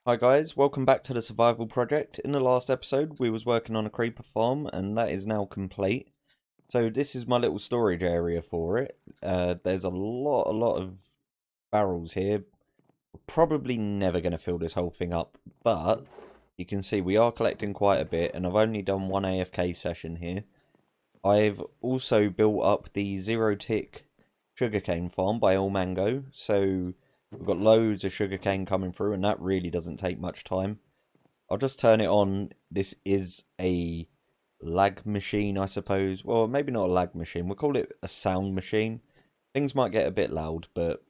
Hi guys, welcome back to the survival project. In the last episode we was working on a creeper farm and that is now complete. So this is my little storage area for it. There's a lot of barrels here. We're probably never going to fill this whole thing up, but you can see we are collecting quite a bit and I've only done one AFK session here. I've also built up the zero tick sugarcane farm by All Mango, so we've got loads of sugarcane coming through and that really doesn't take much time. I'll just turn it on. This is a lag machine, I suppose. Well, maybe not a lag machine. We'll call it a sound machine. Things might get a bit loud, but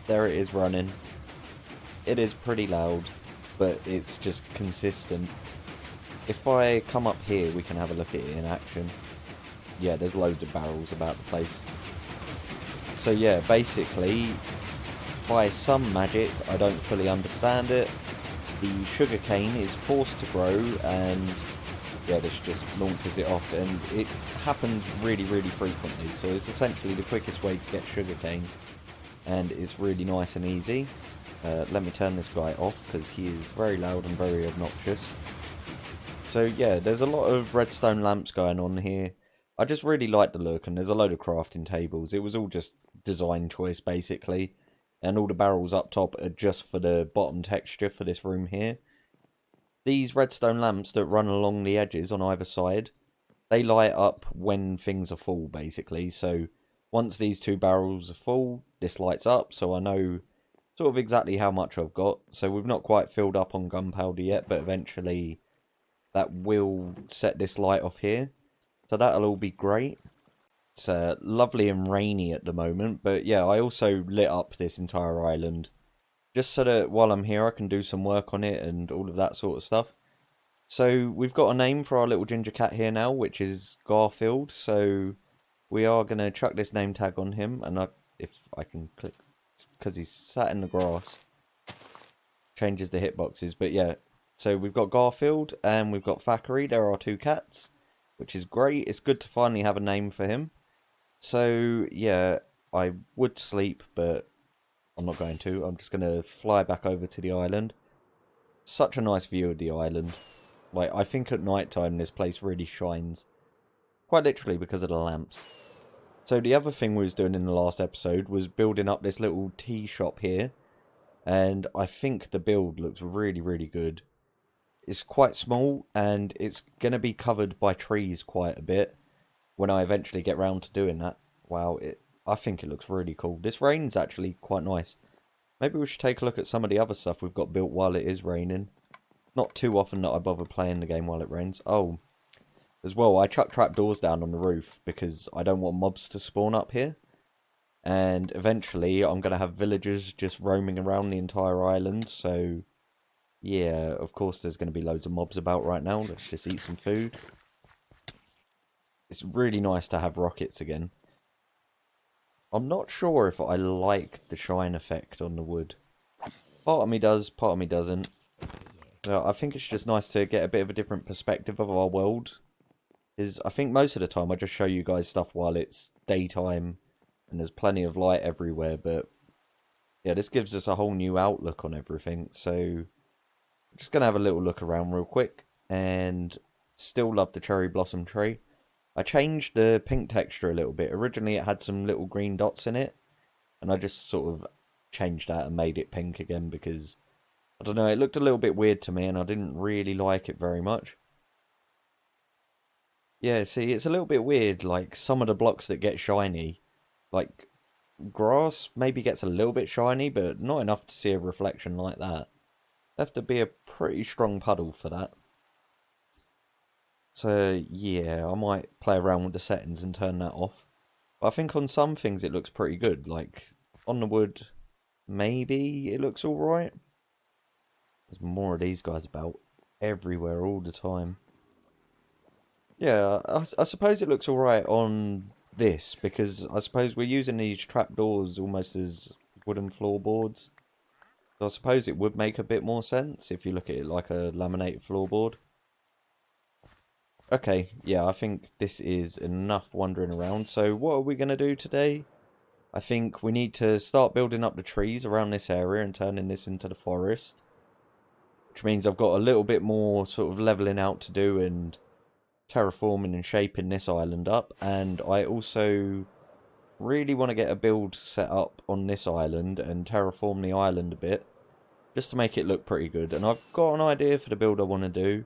there it is running. It is pretty loud, but it's just consistent. If I come up here, we can have a look at it in action. Yeah, there's loads of barrels about the place. So yeah, basically, by some magic, I don't fully understand it, the sugarcane is forced to grow and yeah, this just launches it off, and it happens really frequently, so it's essentially the quickest way to get sugarcane and it's really nice and easy. Let me turn this guy off because he is very loud and very obnoxious. So yeah, there's a lot of redstone lamps going on here. I just really like the look, and there's a load of crafting tables. It was all just design choice basically, and all the barrels up top are just for the bottom texture for this room here. These redstone lamps that run along the edges on either side, they light up when things are full basically. So once these two barrels are full, this lights up, so I know sort of exactly how much I've got. So we've not quite filled up on gunpowder yet, but eventually that will set this light off here. So that'll all be great. It's lovely and rainy at the moment, but yeah, I also lit up this entire island just so that while I'm here I can do some work on it and all of that sort of stuff. So we've got a name for our little ginger cat here now, which is Garfield. So we are going to chuck this name tag on him, and if I can click, because he's sat in the grass, changes the hitboxes, but yeah. So we've got Garfield and we've got Thackeray. There are two cats, which is great. It's good to finally have a name for him. So yeah, I would sleep, but I'm not going to. I'm just going to fly back over to the island. Such a nice view of the island. Like, I think at night time this place really shines. Quite literally because of the lamps. So the other thing we was doing in the last episode was building up this little tea shop here. And I think the build looks really good. It's quite small and it's going to be covered by trees quite a bit when I eventually get round to doing that. Wow, I think it looks really cool. This rain's actually quite nice. Maybe we should take a look at some of the other stuff we've got built while it is raining. Not too often that I bother playing the game while it rains. Oh, as well, I chuck trapdoors down on the roof because I don't want mobs to spawn up here. And eventually I'm going to have villagers just roaming around the entire island, so yeah, of course there's going to be loads of mobs about right now. Let's just eat some food. It's really nice to have rockets again. I'm not sure if I like the shine effect on the wood. Part of me does, part of me doesn't. I think it's just nice to get a bit of a different perspective of our world. I think most of the time I just show you guys stuff while it's daytime and there's plenty of light everywhere, but yeah, this gives us a whole new outlook on everything. So I'm just going to have a little look around real quick, and still love the cherry blossom tree. I changed the pink texture a little bit. Originally it had some little green dots in it, and I just sort of changed that and made it pink again because, I don't know, it looked a little bit weird to me and I didn't really like it very much. Yeah, see, it's a little bit weird, like some of the blocks that get shiny, like grass maybe gets a little bit shiny, but not enough to see a reflection like that. Have to be a pretty strong puddle for that. So yeah, I might play around with the settings and turn that off. But I think on some things it looks pretty good, like on the wood, maybe it looks alright. There's more of these guys about everywhere all the time. Yeah, I suppose it looks alright on this, because I suppose we're using these trapdoors almost as wooden floorboards. So I suppose it would make a bit more sense if you look at it like a laminated floorboard. Okay, yeah, I think this is enough wandering around. So what are we going to do today? I think we need to start building up the trees around this area and turning this into the forest. Which means I've got a little bit more sort of leveling out to do and terraforming and shaping this island up. And I also really want to get a build set up on this island and terraform the island a bit. Just to make it look pretty good. And I've got an idea for the build I want to do.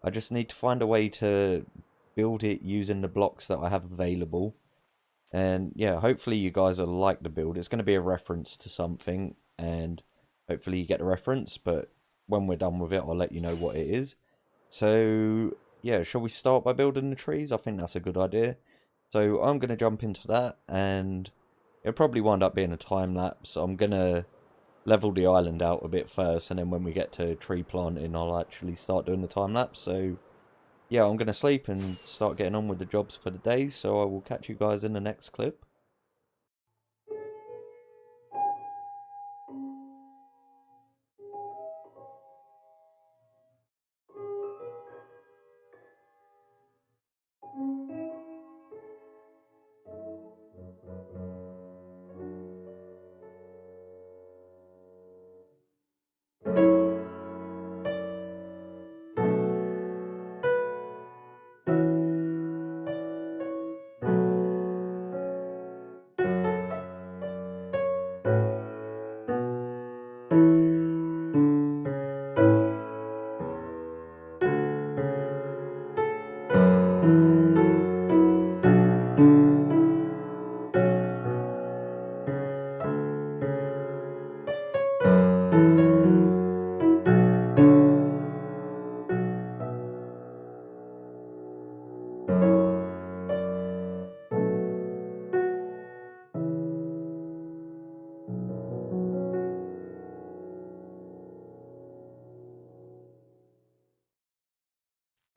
I just need to find a way to build it using the blocks that I have available. And yeah, hopefully you guys will like the build. It's going to be a reference to something, and hopefully you get the reference, but when we're done with it, I'll let you know what it is. So yeah, shall we start by building the trees? I think that's a good idea. So I'm going to jump into that, and it'll probably wind up being a time lapse. I'm going to level the island out a bit first, and then when we get to tree planting, I'll actually start doing the time lapse. So yeah, I'm going to sleep and start getting on with the jobs for the day, so I will catch you guys in the next clip.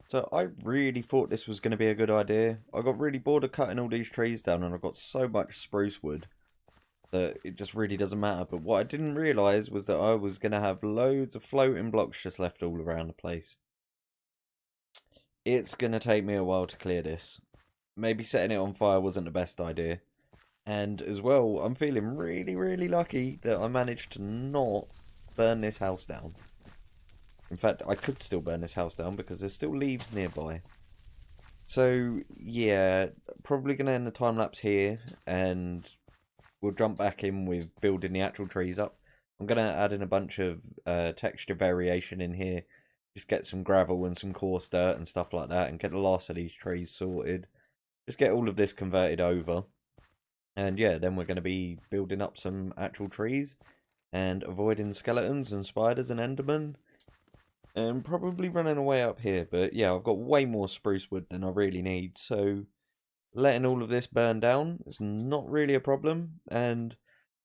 So I really thought this was going to be a good idea. I got really bored of cutting all these trees down, and I've got so much spruce wood that it just really doesn't matter. But what I didn't realise was that I was going to have loads of floating blocks just left all around the place. It's going to take me a while to clear this. Maybe setting it on fire wasn't the best idea. And as well, I'm feeling really, really lucky that I managed to not burn this house down. In fact, I could still burn this house down because there's still leaves nearby. So, yeah, probably going to end the time lapse here, and we'll jump back in with building the actual trees up. I'm going to add in a bunch of texture variation in here. Just get some gravel and some coarse dirt and stuff like that, and get the last of these trees sorted. Just get all of this converted over. And yeah, then we're going to be building up some actual trees and avoiding skeletons and spiders and endermen. And probably running away up here, but yeah, I've got way more spruce wood than I really need, so letting all of this burn down is not really a problem, and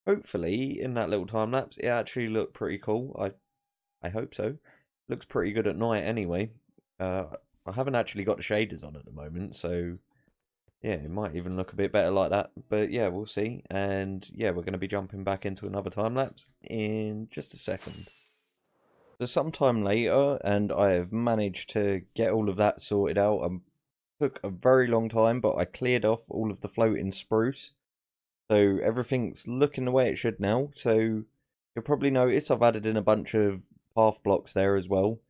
hopefully in that little time lapse it actually looked pretty cool. I hope so. Looks pretty good at night anyway. I haven't actually got the shaders on at the moment, so yeah, it might even look a bit better like that, but yeah, we'll see. And yeah, we're going to be jumping back into another time lapse in just a second. So sometime later, and I have managed to get all of that sorted out. Took a very long time, but I cleared off all of the floating spruce. So everything's looking the way it should now. So you'll probably notice I've added in a bunch of path blocks there as well.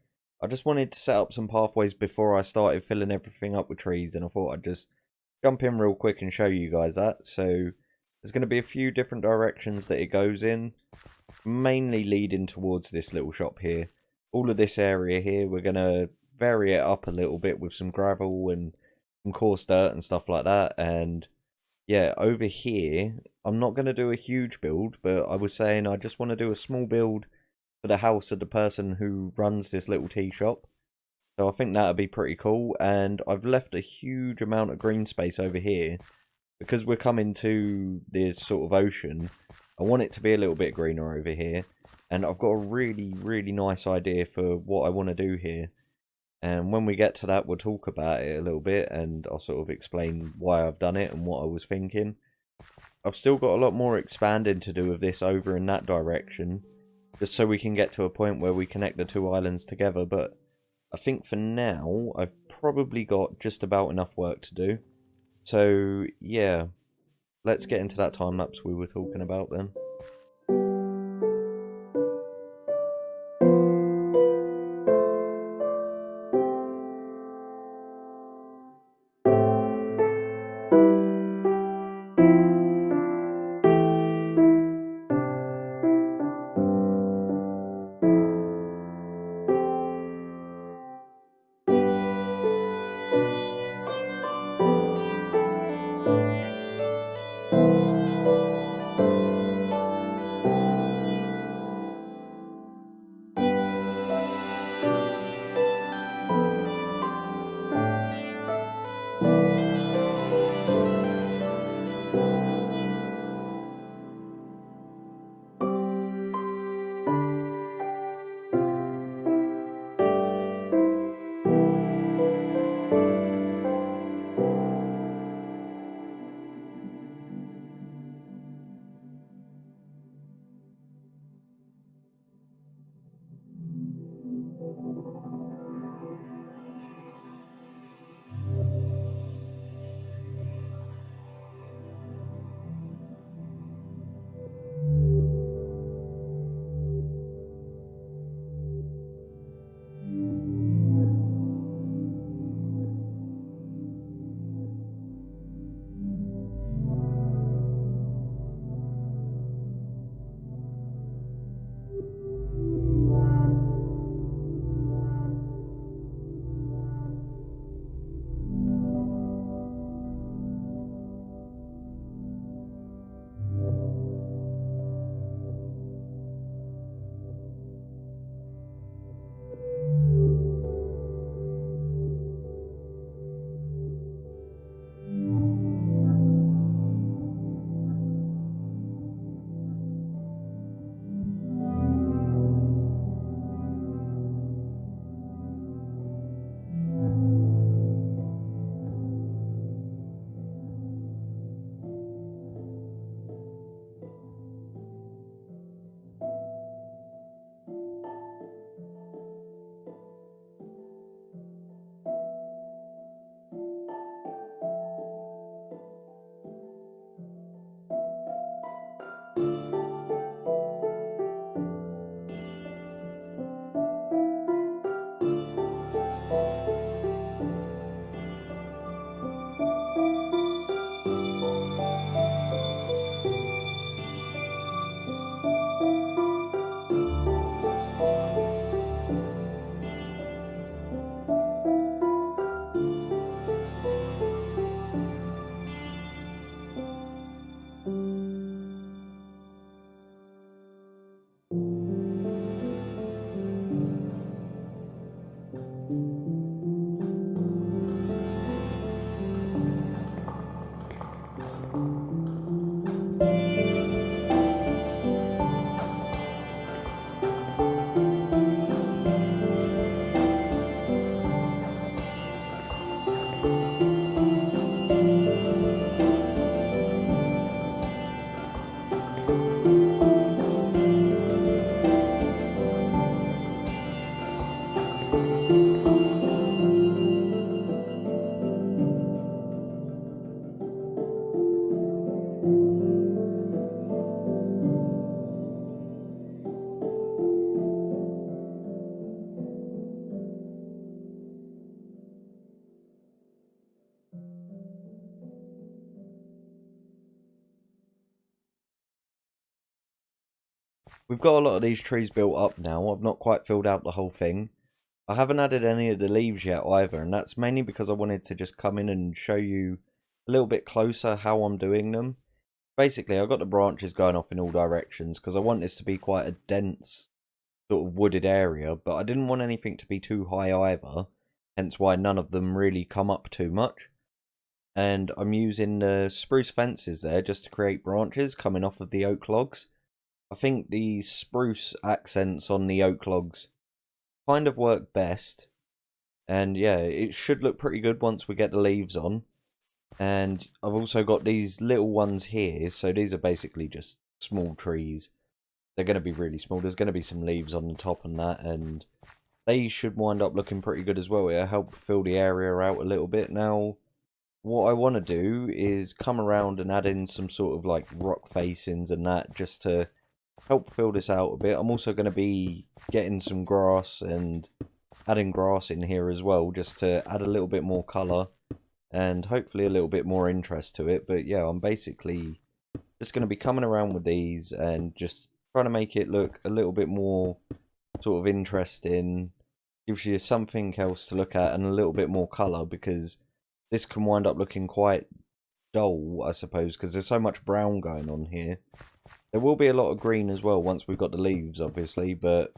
I just wanted to set up some pathways before I started filling everything up with trees, and I thought I'd just jump in real quick and show you guys that. So there's going to be a few different directions that it goes in, mainly leading towards this little shop here. All of this area here, we're going to vary it up a little bit with some gravel and some coarse dirt and stuff like that. And yeah, over here, I'm not going to do a huge build, but I was saying I just want to do a small build for the house of the person who runs this little tea shop. So I think that would be pretty cool. And I've left a huge amount of green space over here because we're coming to this sort of ocean. I want it to be a little bit greener over here. And I've got a really, really nice idea for what I want to do here. And when we get to that, we'll talk about it a little bit. And I'll sort of explain why I've done it and what I was thinking. I've still got a lot more expanding to do with this over in that direction. Just so we can get to a point where we connect the two islands together. But I think for now, I've probably got just about enough work to do. So, yeah. let's get into that time lapse we were talking about then. We've got a lot of these trees built up now. I've not quite filled out the whole thing. I haven't added any of the leaves yet either, and that's mainly because I wanted to just come in and show you a little bit closer how I'm doing them. Basically, I've got the branches going off in all directions because I want this to be quite a dense sort of wooded area, but I didn't want anything to be too high either, hence why none of them really come up too much. And I'm using the spruce fences there just to create branches coming off of the oak logs. I think the spruce accents on the oak logs kind of work best. And yeah, it should look pretty good once we get the leaves on. And I've also got these little ones here. So these are basically just small trees. They're going to be really small. There's going to be some leaves on the top and that. And they should wind up looking pretty good as well. It'll help fill the area out a little bit. Now, what I want to do is come around and add in some sort of like rock facings and that, just to help fill this out a bit. I'm also going to be getting some grass and adding grass in here as well, just to add a little bit more colour and hopefully a little bit more interest to it. But yeah, I'm basically just going to be coming around with these and just trying to make it look a little bit more sort of interesting. Gives you something else to look at and a little bit more colour, because this can wind up looking quite dull, I suppose, because there's so much brown going on here. There will be a lot of green as well once we've got the leaves, obviously, but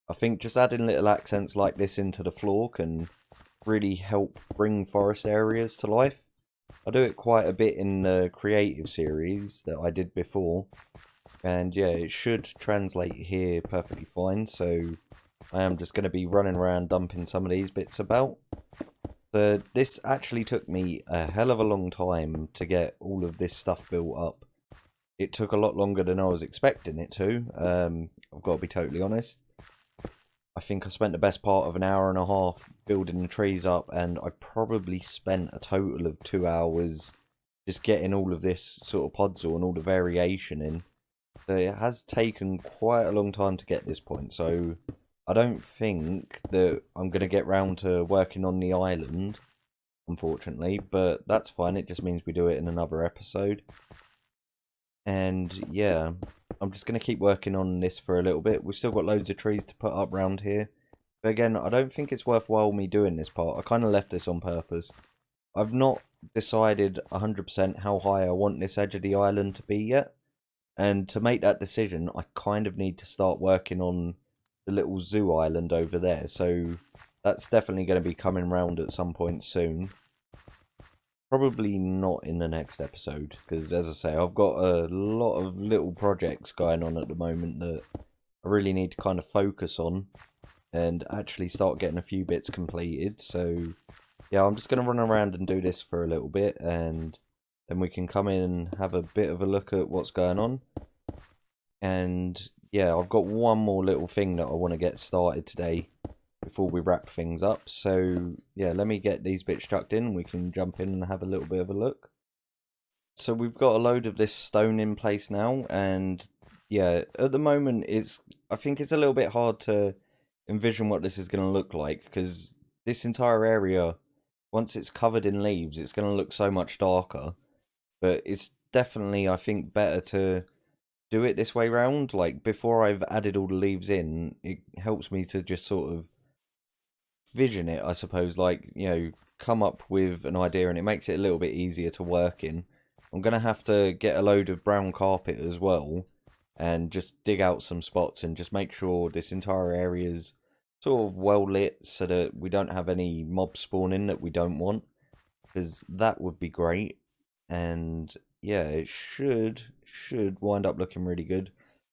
I think just adding little accents like this into the floor can really help bring forest areas to life. I do it quite a bit in the creative series that I did before, and yeah, it should translate here perfectly fine. So I am just going to be running around dumping some of these bits about. This actually took me a hell of a long time to get all of this stuff built up. It took a lot longer than I was expecting it to. I've got to be totally honest. I think I spent the best part of an hour and a half building the trees up, and I probably spent a total of 2 hours just getting all of this sort of podzol and all the variation in. So it has taken quite a long time to get this point, so I don't think that I'm going to get round to working on the island, unfortunately, but that's fine. It just means we do it in another episode. And yeah, I'm just going to keep working on this for a little bit. We've still got loads of trees to put up round here. But again, I don't think it's worthwhile me doing this part. I kind of left this on purpose. I've not decided 100% how high I want this edge of the island to be yet. And to make that decision, I kind of need to start working on the little zoo island over there. So that's definitely going to be coming round at some point soon. Probably not in the next episode, because as I say, I've got a lot of little projects going on at the moment that I really need to kind of focus on and actually start getting a few bits completed. So yeah, I'm just going to run around and do this for a little bit, and then we can come in and have a bit of a look at what's going on. And yeah, I've got one more little thing that I want to get started today before we wrap things up. So yeah, let me get these bits chucked in. We can jump in and have a little bit of a look. So we've got a load of this stone in place now, and yeah, at the moment I think it's a little bit hard to envision what this is going to look like, because this entire area, once it's covered in leaves, it's going to look so much darker. But it's definitely, I think, better to do it this way round. Like, before I've added all the leaves in, it helps me to just sort of vision it, I suppose, like, come up with an idea, and it makes it a little bit easier to work in. I'm going to have to get a load of brown carpet as well, and just dig out some spots and just make sure this entire area's sort of well lit, so that we don't have any mob spawning that we don't want, because that would be great. And yeah, it should wind up looking really good.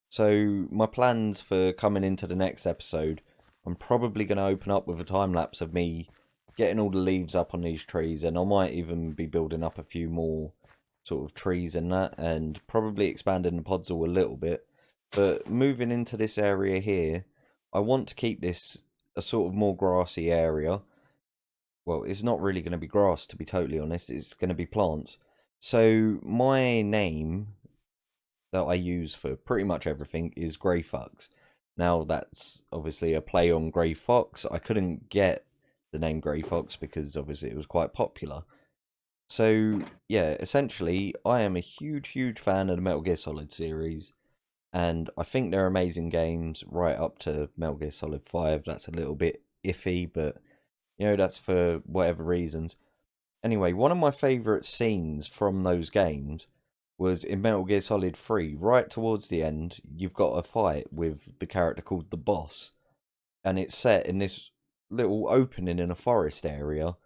So my plans for coming into the next episode, I'm probably going to open up with a time lapse of me getting all the leaves up on these trees, and I might even be building up a few more sort of trees and that, and probably expanding the podzol a little bit. But moving into this area here, I want to keep this a sort of more grassy area. Well, it's not really going to be grass, to be totally honest. It's going to be plants. So my name that I use for pretty much everything is Grey Fox. Now, that's obviously a play on Grey Fox. I couldn't get the name Grey Fox because obviously it was quite popular. So yeah, essentially, I am a huge fan of the Metal Gear Solid series, and I think they're amazing games right up to Metal Gear Solid 5. That's a little bit iffy, but that's for whatever reasons. Anyway, one of my favourite scenes from those games was in Metal Gear Solid 3. Right towards the end, you've got a fight with the character called the Boss, and it's set in this little opening in a forest area,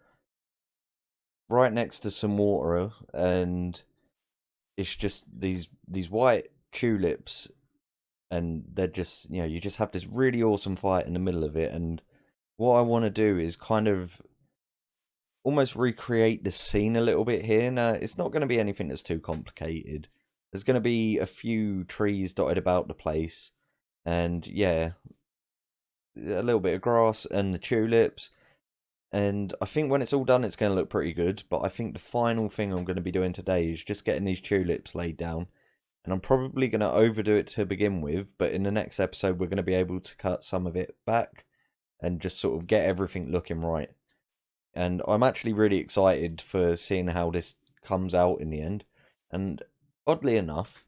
right next to some water, and it's just these white tulips, and they're just, you just have this really awesome fight in the middle of it. And what I want to do is kind of almost recreate the scene a little bit here. Now, it's not going to be anything that's too complicated. There's going to be a few trees dotted about the place, and yeah, a little bit of grass and the tulips. And I think when it's all done, it's going to look pretty good. But I think the final thing I'm going to be doing today is just getting these tulips laid down. And I'm probably going to overdo it to begin with. But in the next episode, we're going to be able to cut some of it back and just sort of get everything looking right. And I'm actually really excited for seeing how this comes out in the end. And oddly enough,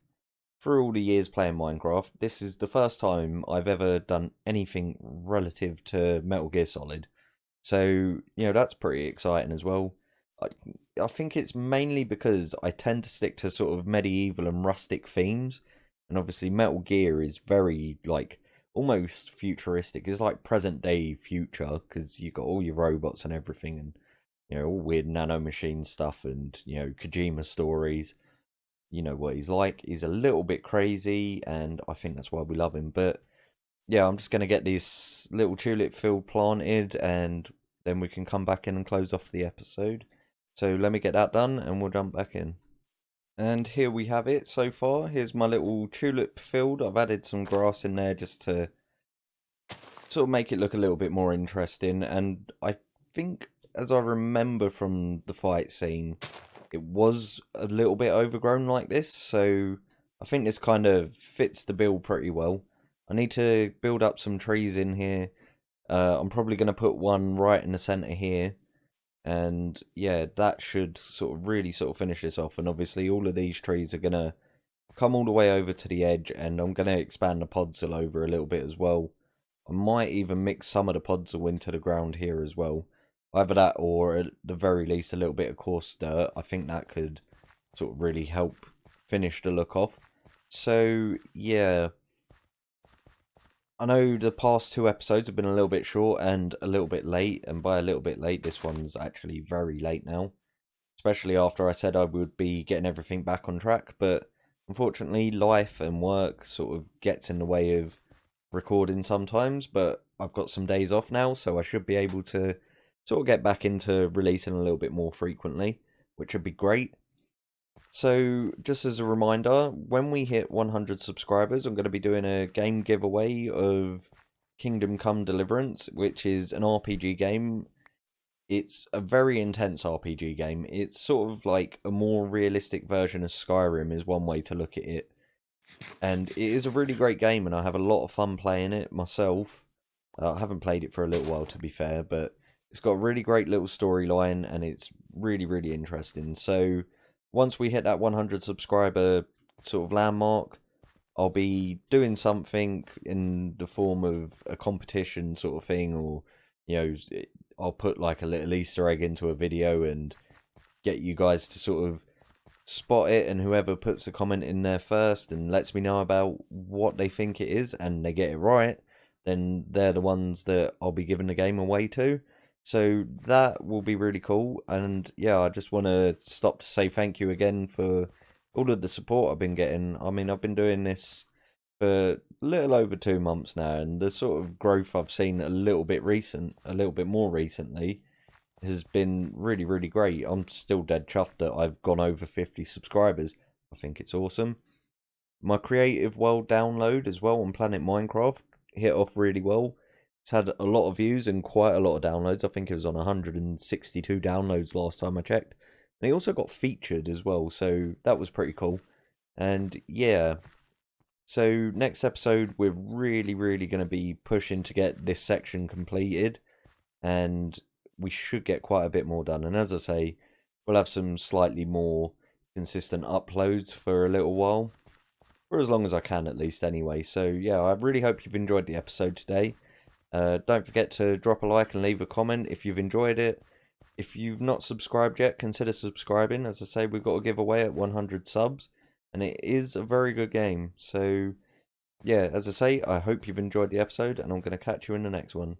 through all the years playing Minecraft, this is the first time I've ever done anything relative to Metal Gear Solid. So, that's pretty exciting as well. I, I think it's mainly because I tend to stick to sort of medieval and rustic themes. And obviously, Metal Gear is very, like, almost futuristic. It's like present day future because you've got all your robots and everything, and, all weird nanomachine stuff and, Kojima stories. You know what he's like. He's a little bit crazy, and I think that's why we love him. But yeah, I'm just going to get this little tulip field planted, and then we can come back in and close off the episode. So let me get that done, and we'll jump back in. And here we have it so far. Here's my little tulip field. I've added some grass in there just to sort of make it look a little bit more interesting. And I think, as I remember from the fight scene, it was a little bit overgrown like this. So I think this kind of fits the bill pretty well. I need to build up some trees in here. I'm probably going to put one right in the centre here. And yeah, that should sort of really sort of finish this off. And obviously all of these trees are going to come all the way over to the edge. And I'm going to expand the podzol over a little bit as well. I might even mix some of the podzol into the ground here as well. Either that or at the very least a little bit of coarse dirt. I think that could sort of really help finish the look off. So yeah, I know the past two episodes have been a little bit short and a little bit late, and by a little bit late, this one's actually very late now. Especially after I said I would be getting everything back on track, but unfortunately life and work sort of gets in the way of recording sometimes, but I've got some days off now, so I should be able to sort of get back into releasing a little bit more frequently, which would be great. So, just as a reminder, when we hit 100 subscribers, I'm going to be doing a game giveaway of Kingdom Come Deliverance, which is an RPG game. It's a very intense RPG game. It's sort of like a more realistic version of Skyrim, is one way to look at it. And it is a really great game, and I have a lot of fun playing it myself. I haven't played it for a little while, to be fair, but it's got a really great little storyline, and it's really, really interesting. So once we hit that 100 subscriber sort of landmark, I'll be doing something in the form of a competition sort of thing, or, I'll put like a little Easter egg into a video and get you guys to sort of spot it, and whoever puts a comment in there first and lets me know about what they think it is and they get it right, then they're the ones that I'll be giving the game away to. So that will be really cool. And yeah, I just want to stop to say thank you again for all of the support I've been getting. I mean, I've been doing this for a little over 2 months now, and the sort of growth I've seen a little bit more recently, has been really, really great. I'm still dead chuffed that I've gone over 50 subscribers. I think it's awesome. My Creative World download as well on Planet Minecraft hit off really well. It's had a lot of views and quite a lot of downloads. I think it was on 162 downloads last time I checked. And it also got featured as well, so that was pretty cool. And yeah, so next episode we're really, really going to be pushing to get this section completed. And we should get quite a bit more done. And as I say, we'll have some slightly more consistent uploads for a little while. For as long as I can, at least, anyway. So yeah, I really hope you've enjoyed the episode today. Don't forget to drop a like and leave a comment if you've enjoyed it. If you've not subscribed yet, consider subscribing. As I say, we've got a giveaway at 100 subs, and it is a very good game. So yeah, as I say, I hope you've enjoyed the episode, and I'm going to catch you in the next one.